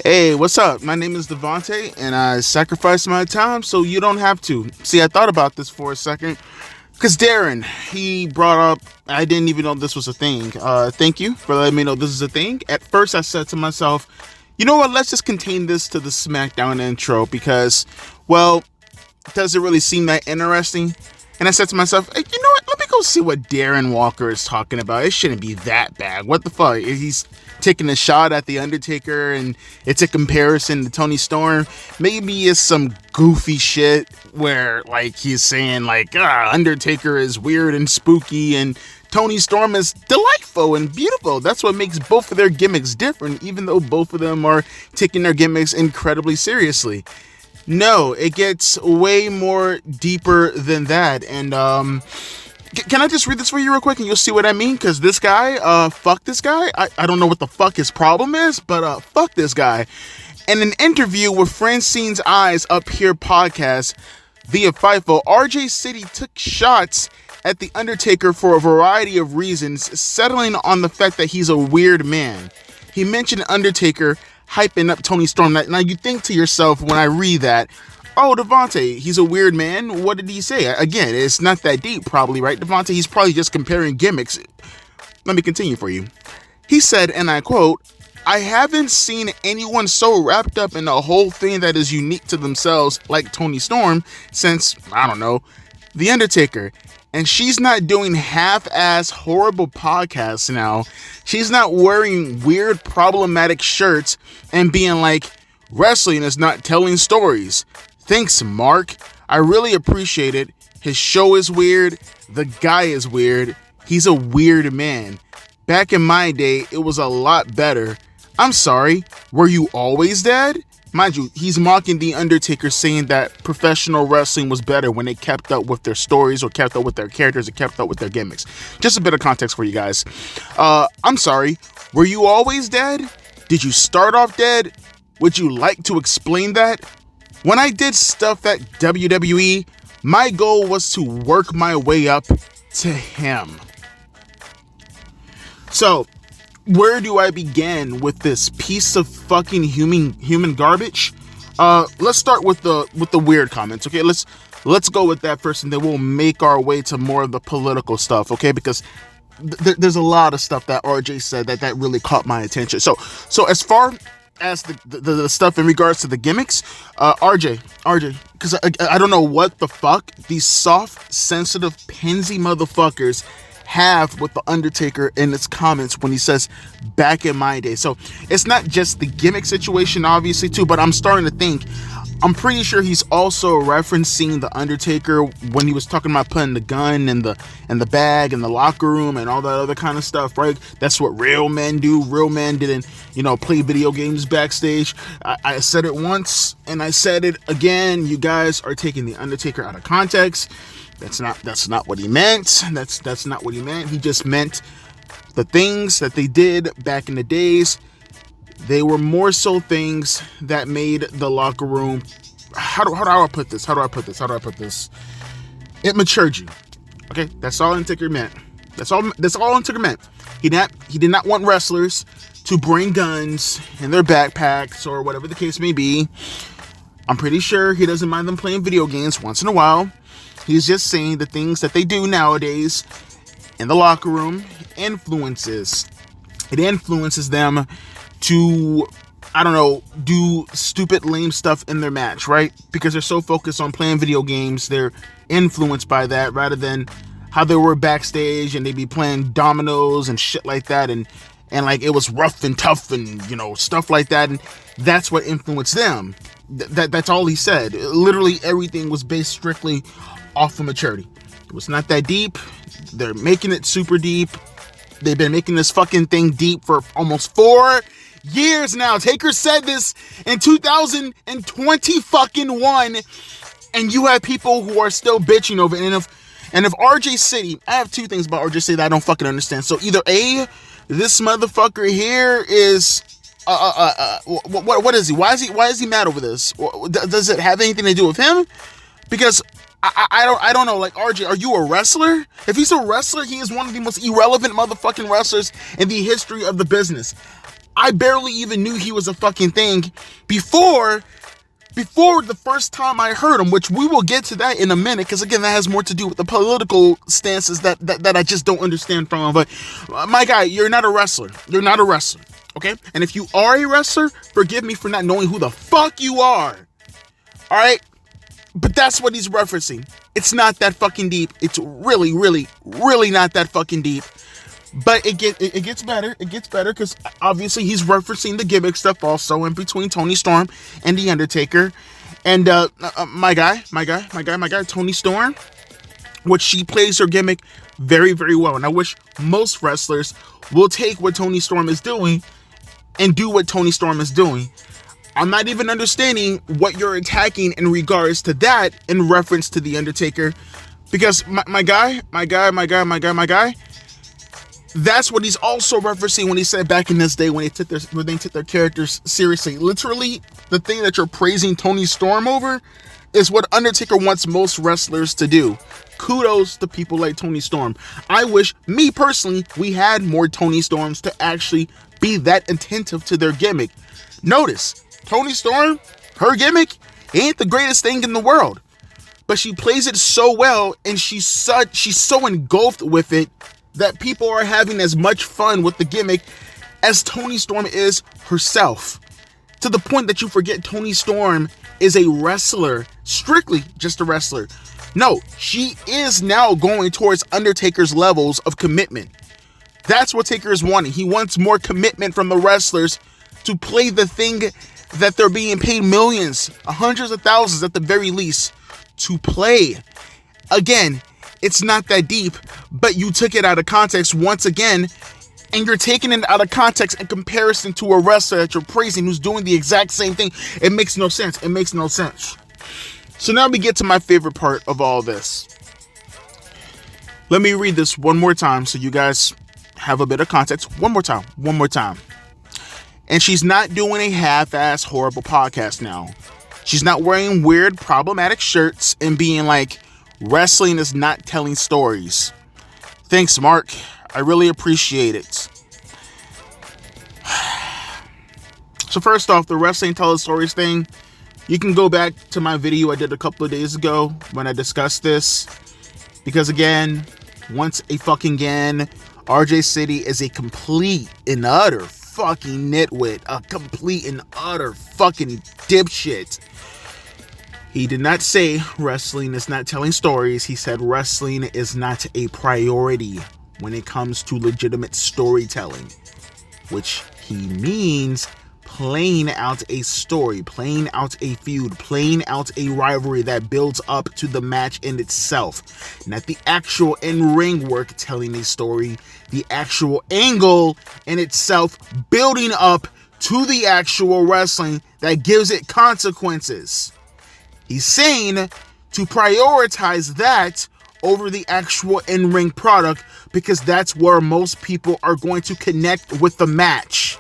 Hey, what's up? My name is Devontae, and I sacrificed my time so you don't have to. See, I thought about this for a second, because Darren, he brought up, I didn't even know this was a thing. Thank you for letting me know this is a thing. At first, I said to myself, you know what, let's just contain this to the SmackDown intro, because, well, does it really seem that interesting? And I said to myself, hey, you know what, let me go see what Darren Walker is talking about. It shouldn't be that bad. What the fuck? He's taking a shot at the Undertaker, and it's a comparison to Tony Storm. Maybe it's some goofy shit where, like, he's saying, like, Undertaker is weird and spooky, and Tony Storm is delightful and beautiful. That's what makes both of their gimmicks different, even though both of them are taking their gimmicks incredibly seriously. No, it gets way more deeper than that. And can I just read this for you real quick and you'll see what I mean? Because this guy, fuck this guy. I don't know what the fuck his problem is, but fuck this guy. In an interview with Francine's Eyes Up Here podcast via FIFO, RJ City took shots at The Undertaker for a variety of reasons, settling on the fact that he's a weird man. He mentioned Undertaker hyping up Tony Storm. Now you think to yourself when I read that, oh, Devontae, he's a weird man. What did he say? Again, it's not that deep probably, right, Devontae? He's probably just comparing gimmicks. Let me continue for you. He said, and I quote, I haven't seen anyone so wrapped up in a whole thing that is unique to themselves like Tony Storm since, I don't know, The Undertaker. And she's not doing half-ass horrible podcasts now. She's not wearing weird problematic shirts and being like, wrestling is not telling stories. Thanks, Mark. I really appreciate it. His show is weird. The guy is weird. He's a weird man. Back in my day, it was a lot better. I'm sorry. Were you always dead? Mind you, he's mocking The Undertaker, saying that professional wrestling was better when they kept up with their stories or kept up with their characters or kept up with their gimmicks. Just a bit of context for you guys. I'm sorry. Were you always dead? Did you start off dead? Would you like to explain that? When I did stuff at WWE, my goal was to work my way up to him. So, where do I begin with this piece of fucking human garbage? Let's start with the weird comments, okay? Let's go with that first, and then we'll make our way to more of the political stuff, okay? Because there's a lot of stuff that RJ said that really caught my attention. So as far as the stuff in regards to the gimmicks, RJ, because I don't know what the fuck these soft, sensitive, pansy motherfuckers have with the Undertaker in its comments when he says back in my day. So it's not just the gimmick situation, obviously, too, but I'm starting to think, I'm pretty sure he's also referencing the Undertaker when he was talking about putting the gun in the bag in the locker room and all that other kind of stuff, right? That's what real men do. Real men didn't, play video games backstage. I said it once and I said it again. You guys are taking the Undertaker out of context. That's not what he meant. That's not what he meant. He just meant the things that they did back in the days. They were more so things that made the locker room. How do I put this? It matured you. Okay, that's all Undertaker meant. That's all Undertaker meant. He did not want wrestlers to bring guns in their backpacks or whatever the case may be. I'm pretty sure he doesn't mind them playing video games once in a while. He's just saying the things that they do nowadays in the locker room influences. It influences them to, I don't know, do stupid, lame stuff in their match, right? Because they're so focused on playing video games, they're influenced by that rather than how they were backstage and they'd be playing dominoes and shit like that and like it was rough and tough and, stuff like that. And that's what influenced them. That's all he said. Literally everything was based strictly off of maturity. It was not that deep. They're making it super deep. They've been making this fucking thing deep for almost 4 years now. Taker said this in 2020 fucking one, and you have people who are still bitching over it. And if RJ City, I have two things about RJ City that I don't fucking understand. So either A, this motherfucker here is what is he? Why is he mad over this? Does it have anything to do with him? Because I don't know, like, RJ, are you a wrestler? If he's a wrestler, he is one of the most irrelevant motherfucking wrestlers in the history of the business. I barely even knew he was a fucking thing before the first time I heard him, which we will get to that in a minute, because again, that has more to do with the political stances that I just don't understand from him. But my guy, you're not a wrestler. You're not a wrestler, okay? And if you are a wrestler, forgive me for not knowing who the fuck you are, all right? But that's what he's referencing. It's not that fucking deep. It's really, really, really not that fucking deep. But it gets better. It gets better because obviously he's referencing the gimmick stuff also in between Toni Storm and the Undertaker. And my guy, Toni Storm, which she plays her gimmick very, very well. And I wish most wrestlers will take what Toni Storm is doing and do what Toni Storm is doing. I'm not even understanding what you're attacking in regards to that in reference to the Undertaker, because my guy. That's what he's also referencing when he said back in this day when they took their characters seriously. Literally, the thing that you're praising Toni Storm over is what Undertaker wants most wrestlers to do. Kudos to people like Toni Storm. I wish, me personally, we had more Toni Storms to actually be that attentive to their gimmick. Notice, Toni Storm, her gimmick ain't the greatest thing in the world, but she plays it so well, and she's so engulfed with it that people are having as much fun with the gimmick as Toni Storm is herself. To the point that you forget Toni Storm is a wrestler, strictly just a wrestler. No, she is now going towards Undertaker's levels of commitment. That's what Taker is wanting. He wants more commitment from the wrestlers to play the thing that they're being paid millions, hundreds of thousands at the very least, to play. Again, it's not that deep, but you took it out of context once again, and you're taking it out of context in comparison to a wrestler that you're praising who's doing the exact same thing. It makes no sense. It makes no sense. So now we get to my favorite part of all this. Let me read this one more time so you guys have a bit of context. One more time. And she's not doing a half-ass horrible podcast now. She's not wearing weird, problematic shirts and being like, wrestling is not telling stories. Thanks, Mark. I really appreciate it. So first off, the wrestling telling stories thing, you can go back to my video I did a couple of days ago when I discussed this. Because again, once again, RJ City is a complete and utter fucking nitwit. A complete and utter fucking dipshit. He did not say wrestling is not telling stories. He said wrestling is not a priority when it comes to legitimate storytelling, which he means playing out a story, playing out a feud, playing out a rivalry that builds up to the match in itself. Not the actual in-ring work telling a story, the actual angle in itself building up to the actual wrestling that gives it consequences. He's saying to prioritize that over the actual in-ring product because that's where most people are going to connect with the match.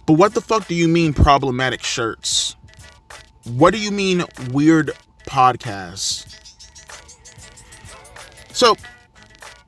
But what the fuck do you mean problematic shirts? What do you mean weird podcasts? So,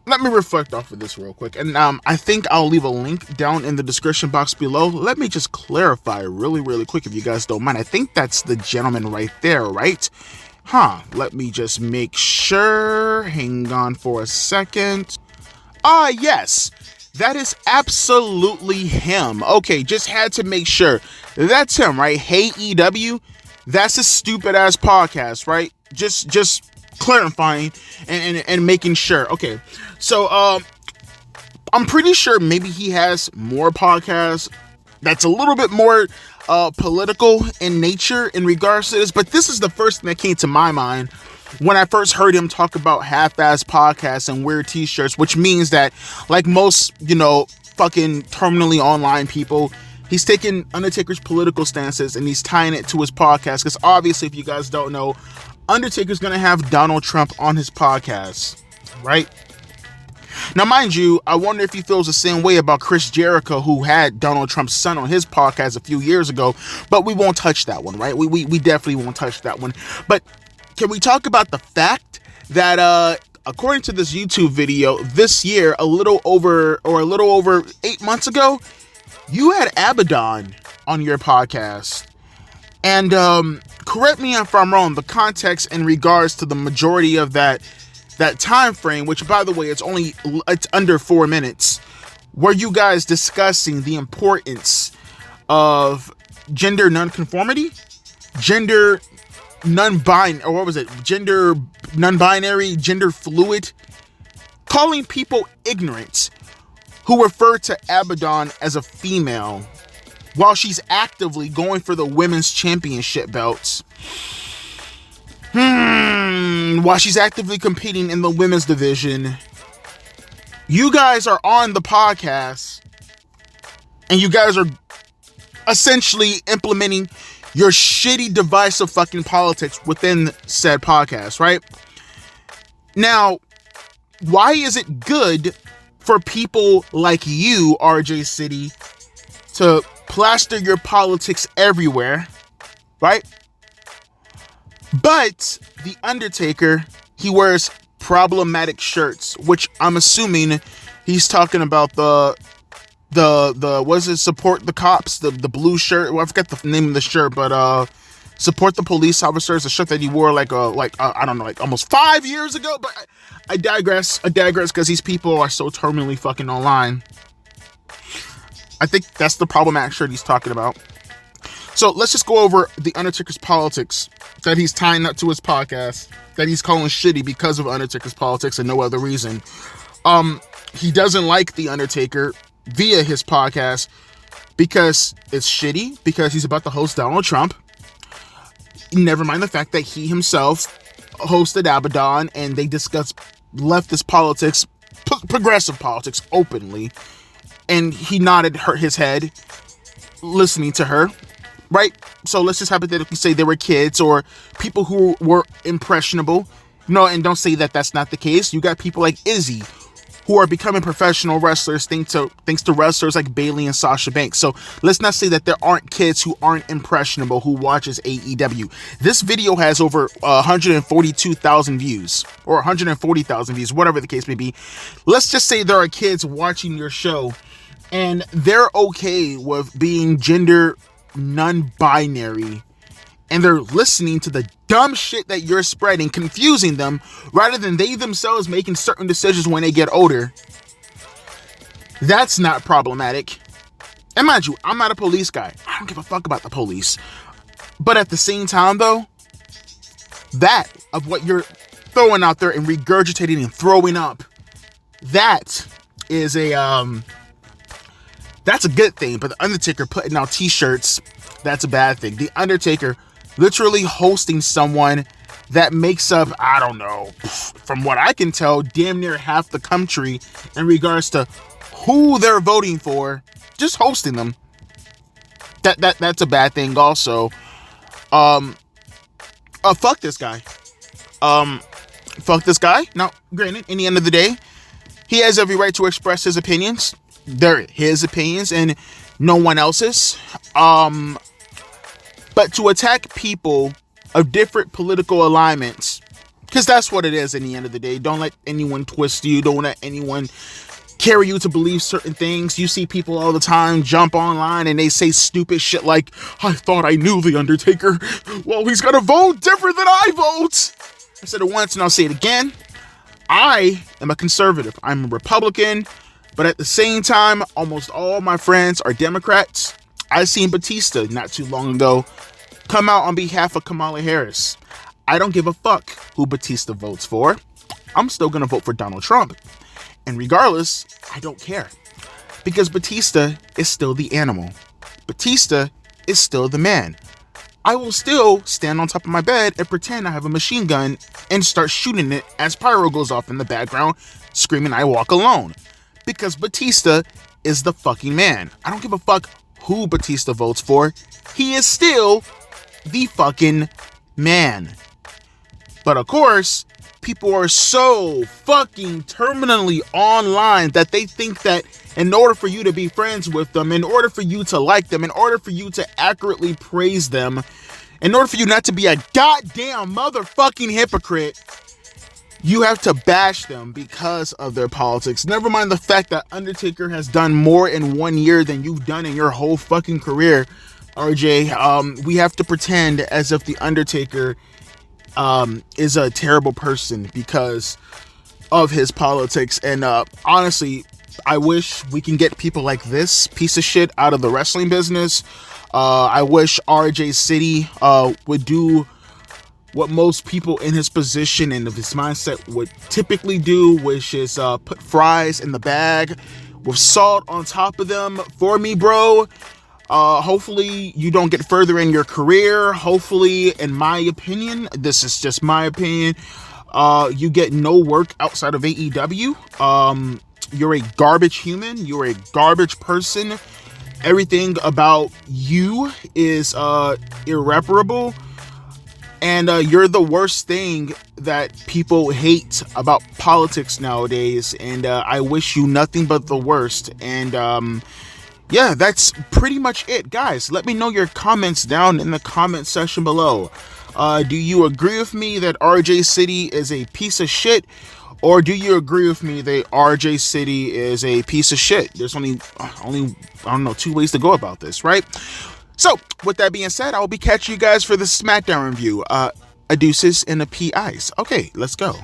let me reflect off of this real quick. And I think I'll leave a link down in the description box below. Let me just clarify really quick if you guys don't mind. I think that's the gentleman right there, right? Let me just make sure. Hang on for a second. Yes. That is absolutely him. Okay, just had to make sure. That's him, right? Hey EW. That's a stupid ass podcast, right? Just clarifying and making sure. Okay. So I'm pretty sure maybe he has more podcasts that's a little bit more political in nature in regards to this, but this is the first thing that came to my mind when I first heard him talk about half-ass podcasts and weird t-shirts, which means that, like most, fucking terminally online people, he's taking Undertaker's political stances and he's tying it to his podcast, because obviously, if you guys don't know, Undertaker's gonna have Donald Trump on his podcast, right? Now, mind you, I wonder if he feels the same way about Chris Jericho, who had Donald Trump's son on his podcast a few years ago, but we won't touch that one, right? We definitely won't touch that one. But can we talk about the fact that according to this YouTube video, this year, a little over 8 months ago, you had Abadon on your podcast. And correct me if I'm wrong, the context in regards to the majority of that time frame, which by the way, it's under 4 minutes, were you guys discussing the importance of gender nonconformity, gender non-binary, gender fluid, calling people ignorant who refer to Abadon as a female while she's actively going for the women's championship belts. While she's actively competing in the women's division. You guys are on the podcast and you guys are essentially implementing your shitty divisive fucking politics within said podcast, right? Now, why is it good for people like you, RJ City, to plaster your politics everywhere, right? But the Undertaker, he wears problematic shirts, which I'm assuming he's talking about the was it support the cops, the blue shirt. Well, I forget the name of the shirt, but support the police officers, a shirt that he wore like I don't know, like almost 5 years ago. But I digress because these people are so terminally fucking online. I think that's the problematic shirt he's talking about. So let's just go over the Undertaker's politics that he's tying up to his podcast, that he's calling shitty because of Undertaker's politics and no other reason. He doesn't like the Undertaker via his podcast because it's shitty, because he's about to host Donald Trump. Never mind the fact that he himself hosted Abadon and they discussed leftist politics, progressive politics openly. And he nodded his head listening to her, right? So let's just hypothetically say they were kids or people who were impressionable. No, and don't say that that's not the case. You got people like Izzy who are becoming professional wrestlers thanks to wrestlers like Bayley and Sasha Banks. So let's not say that there aren't kids who aren't impressionable who watches AEW. This video has over 142,000 views or 140,000 views, whatever the case may be. Let's just say there are kids watching your show and they're okay with being gender non-binary, and they're listening to the dumb shit that you're spreading, confusing them, rather than they themselves making certain decisions when they get older. That's not problematic. And mind you, I'm not a police guy. I don't give a fuck about the police. But at the same time, though, that of what you're throwing out there and regurgitating and throwing up, that is that's a good thing. But the Undertaker putting out t-shirts, that's a bad thing. The Undertaker literally hosting someone that makes up, I don't know, from what I can tell, damn near half the country in regards to who they're voting for, just hosting them. That's a bad thing also. Fuck this guy. Fuck this guy. Now, granted, in the end of the day, he has every right to express his opinions. They're his opinions and no one else's. But to attack people of different political alignments, because that's what it is in the end of the day. Don't let anyone twist you. Don't let anyone carry you to believe certain things. You see people all the time jump online and they say stupid shit like, I thought I knew the Undertaker. Well, he's gonna vote different than I vote. I said it once and I'll say it again. I am a conservative. I'm a Republican. But at the same time, almost all my friends are Democrats. I seen Batista not too long ago come out on behalf of Kamala Harris. I don't give a fuck who Batista votes for. I'm still going to vote for Donald Trump. And regardless, I don't care. Because Batista is still the animal. Batista is still the man. I will still stand on top of my bed and pretend I have a machine gun and start shooting it as pyro goes off in the background, screaming, I walk alone. Because Batista is the fucking man. I don't give a fuck who Batista votes for. He is still the fucking man. But of course, people are so fucking terminally online that they think that in order for you to be friends with them, in order for you to like them, in order for you to accurately praise them, in order for you not to be a goddamn motherfucking hypocrite, you have to bash them because of their politics. Never mind the fact that Undertaker has done more in 1 year than you've done in your whole fucking career, RJ. We have to pretend as if the Undertaker is a terrible person because of his politics. And honestly, I wish we can get people like this piece of shit out of the wrestling business. I wish RJ City would do what most people in his position and of his mindset would typically do, which is put fries in the bag with salt on top of them for me, bro. Hopefully you don't get further in your career. Hopefully, in my opinion, this is just my opinion, you get no work outside of AEW. You're a garbage human. You're a garbage person. Everything about you is irreparable. And you're the worst thing that people hate about politics nowadays. And I wish you nothing but the worst. And yeah, that's pretty much it, guys. Let me know your comments down in the comment section below. Do you agree with me that RJ City is a piece of shit? Or do you agree with me that RJ City is a piece of shit? There's only I don't know, 2 ways to go about this, right? So, with that being said, I will be catching you guys for the SmackDown review. A deuces and a PIs. Okay, let's go.